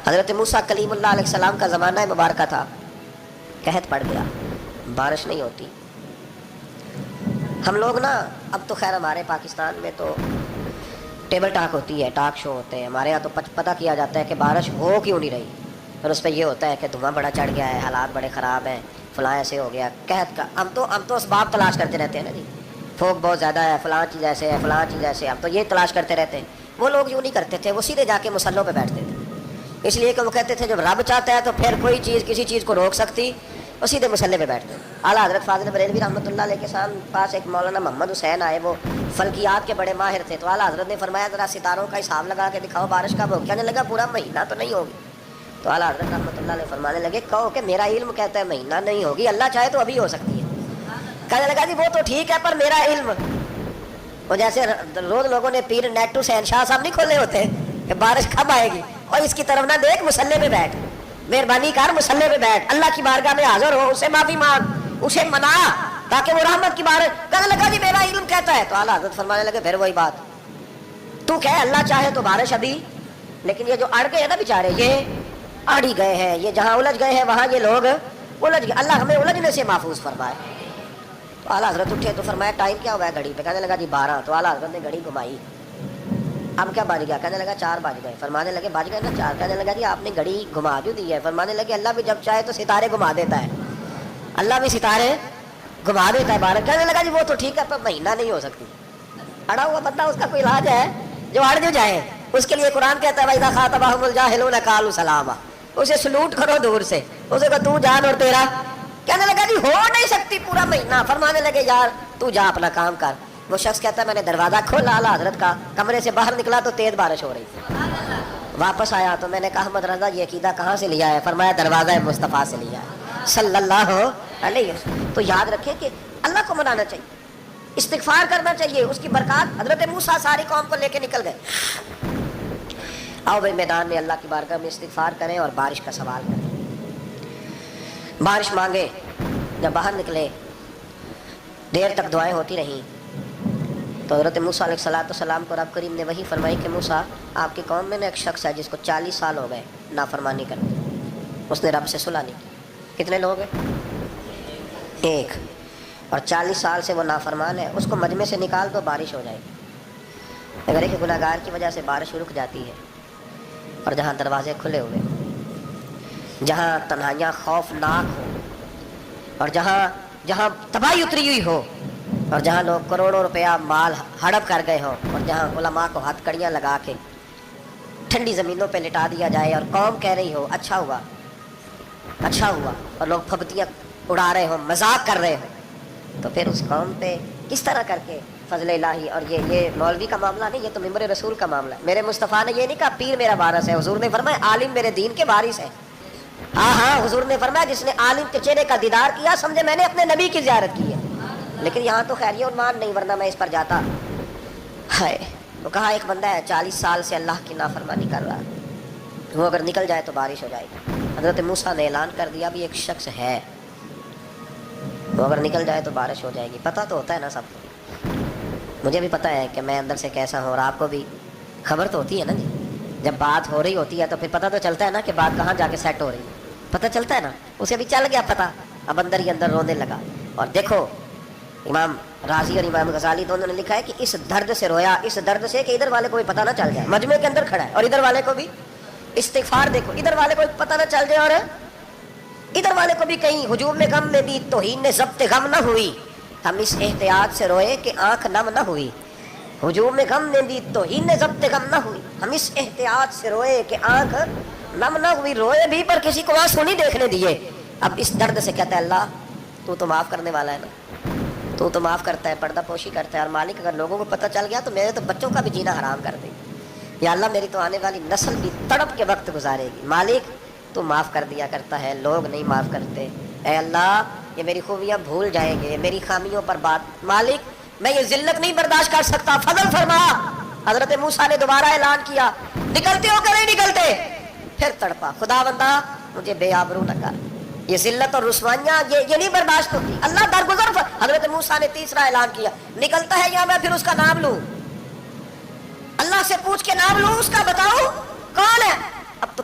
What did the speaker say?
حضرت موسیٰ کلیم اللہ علیہ السلام کا زمانہ مبارکہ تھا، قحط پڑ گیا، بارش نہیں ہوتی۔ ہم لوگ نا اب تو خیر ہمارے پاکستان میں تو ٹیبل ٹاک ہوتی ہے، ٹاک شو ہوتے ہیں، ہمارے یہاں تو پتہ کیا جاتا ہے کہ بارش ہو کیوں نہیں رہی، اور اس پہ یہ ہوتا ہے کہ دھواں بڑا چڑھ گیا ہے، حالات بڑے خراب ہیں، فلاں ایسے ہو گیا قحط کا۔ ہم تو اسباب تلاش کرتے رہتے ہیں نا جی، پھوک بہت زیادہ ہے، فلاں چیز ایسے ہے، فلاں چیز ایسے ہے، ہم تو یہ تلاش کرتے رہتے ہیں۔ وہ لوگ یوں نہیں کرتے تھے، وہ سیدھے جا کے مصلوں پہ بیٹھتے تھے، اس لیے کہ وہ کہتے تھے جب رب چاہتا ہے تو پھر کوئی چیز کسی چیز کو روک سکتی، وہ سیدھے مصلے پہ بیٹھتے ہیں۔ اعلیٰ حضرت فاضل بریلوی رحمۃ اللہ علیہ کے پاس ایک مولانا محمد حسین آئے، وہ فلکیات کے بڑے ماہر تھے، تو اعلیٰ حضرت نے فرمایا ذرا ستاروں کا حساب لگا کے دکھاؤ بارش کب ہوگی۔ کہنے لگا پورا مہینہ تو نہیں ہوگی۔ تو اعلیٰ حضرت رحمۃ اللہ علیہ فرمانے لگے کہو کہ میرا علم کہتا ہے مہینہ نہیں ہوگی، اللہ چاہے تو ابھی ہو سکتی ہے۔ کہنے لگا جی وہ تو ٹھیک ہے پر میرا علم، وہ جیسے روز لوگوں نے پیر نیٹو سے شاہ صاحب نہیں کھولے ہوتے کہ بارش کب آئے گی، اور اس کی طرف نہ دیکھ، مصلے پہ بیٹھ، مہربانی کر مصلے پہ بیٹھ، اللہ کی بارگاہ میں حاضر ہو، اسے معافی مانگ، اسے منا تاکہ وہ رحمت کی بارش۔ کہنے لگا جی میرا علم کہتا ہے۔ تو اعلیٰ حضرت فرمانے لگے پھر وہی بات، تو کہ اللہ چاہے تو بارش ابھی، لیکن یہ جو اڑ گئے ہیں نا بیچارے، یہ اڑ ہی گئے ہیں، یہ جہاں الجھ گئے ہیں وہاں یہ لوگ الجھ گئے، اللہ ہمیں الجھنے سے محفوظ فرمائے۔ تو اعلیٰ حضرت اٹھے تو فرمایا ٹائم کیا ہوا ہے گھڑی پہ؟ کہنے لگا جی 12۔ تو اعلیٰ حضرت نے گھڑی گھمائی، اب کیا بج گیا؟ کہنے لگا 4 بج گئے۔ فرمانے لگے بج گئے نا 4؟ کہنے لگا جی آپ نے گھڑی گھما جو دی ہے۔ فرمانے لگے اللہ بھی جب چاہے تو ستارے گھما دیتا ہے، اللہ بھی ستارے گھما دیتا ہے بارش۔ کہنے لگا جی وہ تو ٹھیک ہے پر مہینہ نہیں ہو سکتی۔ اڑا ہوا بندہ، اس کا کوئی علاج ہے جو اڑ جو جائے، اس کے لیے قرآن کہتا ہے وَإِذَا خَاطَبَهُمُ الْجَاهِلُونَ قَالُوا سَلَامًا، اسے سلوٹ کرو دور سے، اسے کہو تو جان اور تیرا۔ کہنے لگا جی ہو نہیں سکتی پورا مہینہ۔ فرمانے لگے یار تو جا اپنا کام کر۔ وہ شخص کہتا ہے میں نے دروازہ کھولا، اعلیٰ حضرت کا کمرے سے باہر نکلا تو تیز بارش ہو رہی تھی۔ واپس آیا تو میں نے کہا احمد رضا یہ عقیدہ کہاں سے لیا ہے؟ فرمایا دروازہ مصطفیٰ سے لیا ہے صلی اللہ علیہ وسلم۔ تو یاد رکھیں کہ اللہ کو منانا چاہیے، استغفار کرنا چاہیے، اس کی برکات۔ حضرت موسیٰ ساری قوم کو لے کے نکل گئے۔ آؤ بھائی میدان میں اللہ کی بارگاہ میں استغفار کریں اور بارش کا سوال کریں، بارش مانگے۔ جب باہر نکلے دیر تک دعائیں ہوتی رہیں تو حضرت موسیٰ علیہ السلام کو رب کریم نے وحی فرمائی کہ موسیٰ آپ کی قوم میں نے ایک شخص ہے جس کو 40 سال ہو گئے نافرمانی کرتے، اس نے رب سے صلح نہیں کی۔ کتنے لوگ ہیں؟ ایک، اور 40 سال سے وہ نافرمان ہے، اس کو مجمع سے نکال دو بارش ہو جائے گی۔ اگر ایک گناہ گار کی وجہ سے بارش رک جاتی ہے، اور جہاں دروازے کھلے ہوئے ہوں، جہاں تنہائیاں خوفناک ہوں، اور جہاں تباہی اتری ہوئی ہو، اور جہاں لوگ کروڑوں روپیہ مال ہڑپ کر گئے ہوں، اور جہاں علماء کو ہتھ کڑیاں لگا کے ٹھنڈی زمینوں پہ لٹا دیا جائے، اور قوم کہہ رہی ہو اچھا ہوا اچھا ہوا، اور لوگ پھبتیاں اڑا رہے ہوں، مذاق کر رہے ہوں، تو پھر اس قوم پہ کس طرح کر کے فضل الہی۔ اور یہ مولوی کا معاملہ نہیں، یہ تو ممبر رسول کا معاملہ ہے۔ میرے مصطفیٰ نے یہ نہیں کہا پیر میرا وارث ہے، حضور نے فرمایا عالم میرے دین کے وارث ہے۔ ہاں حضور نے فرمایا جس نے عالم کے چہرے کا دیدار کیا سمجھے میں نے اپنے نبی کی زیارت کی ہے۔ لیکن یہاں تو خیر یہ عنوان نہیں، ورنہ میں اس پر جاتا ہے۔ تو کہا ایک بندہ ہے 40 سال سے اللہ کی نافرمانی کر رہا ہے، وہ اگر نکل جائے تو بارش ہو جائے گی۔ حضرت موسیٰ نے اعلان کر دیا بھی ایک شخص ہے، وہ اگر نکل جائے تو بارش ہو جائے گی۔ پتہ تو ہوتا ہے نا سب کو، مجھے بھی پتہ ہے کہ میں اندر سے کیسا ہوں، اور آپ کو بھی خبر تو ہوتی ہے نا جی۔ جب بات ہو رہی ہوتی ہے تو پھر پتہ تو چلتا ہے نا کہ بات کہاں جا کے سیٹ ہو رہی ہے، پتہ چلتا ہے نا۔ اسے بھی چل گیا پتہ، اب اندر ہی اندر رونے لگا۔ اور دیکھو امام رازی اور امام غزالی دونوں نے لکھا ہے کہ اس درد سے رویا، اس درد سے کہ ادھر والے کو بھی پتہ نہ چل جائے، مجمع کے اندر کھڑا ہے اور ادھر والے کو بھی استغفار، دیکھو ادھر والے کو پتہ نہ چل جائے اور ادھر والے کو بھی کہیں ہجوم میں غم میں بھی توہین نے ضبط غم نہ ہوئی، ہم اس احتیاط سے روئے کہ آنکھ نم نہ ہوئی۔ ہجوم میں غم میں بھی توہین نے ضبط غم نہ ہوئی، ہم اس احتیاط سے روئے کہ آنکھ نم نہ ہوئی، روئے بھی پر کسی کو آنسو نہیں دیکھنے دیے۔ اب اس درد سے کہتا ہے اللہ تو معاف کرنے والا ہے نا، تو معاف کرتا ہے، پردہ پوشی کرتا ہے، اور مالک اگر لوگوں کو پتہ چل گیا تو میرے تو بچوں کا بھی جینا حرام کر دے، یا اللہ میری تو آنے والی نسل بھی تڑپ کے وقت گزارے گی۔ مالک تو معاف کر دیا کرتا ہے، لوگ نہیں معاف کرتے، اے اللہ یہ میری خوبیاں بھول جائیں گے، میری خامیوں پر بات، مالک میں یہ ذلت نہیں برداشت کر سکتا، فضل فرما۔ حضرت موسیٰ نے دوبارہ اعلان کیا نکلتے ہو کہ نہیں نکلتے؟ پھر تڑپا، خدا بندہ مجھے بے آبرو نہ کر، یہ ذلت اور رسوائیاں یہ نہیں برداشت ہوتی، اللہ درگزر۔ حضرت موسیٰ نے تیسرا اعلان کیا نکلتا ہے یا میں پھر اس کا نام لوں، اللہ سے پوچھ کے نام لوں اس کا، بتاؤ کون ہے؟ اب تو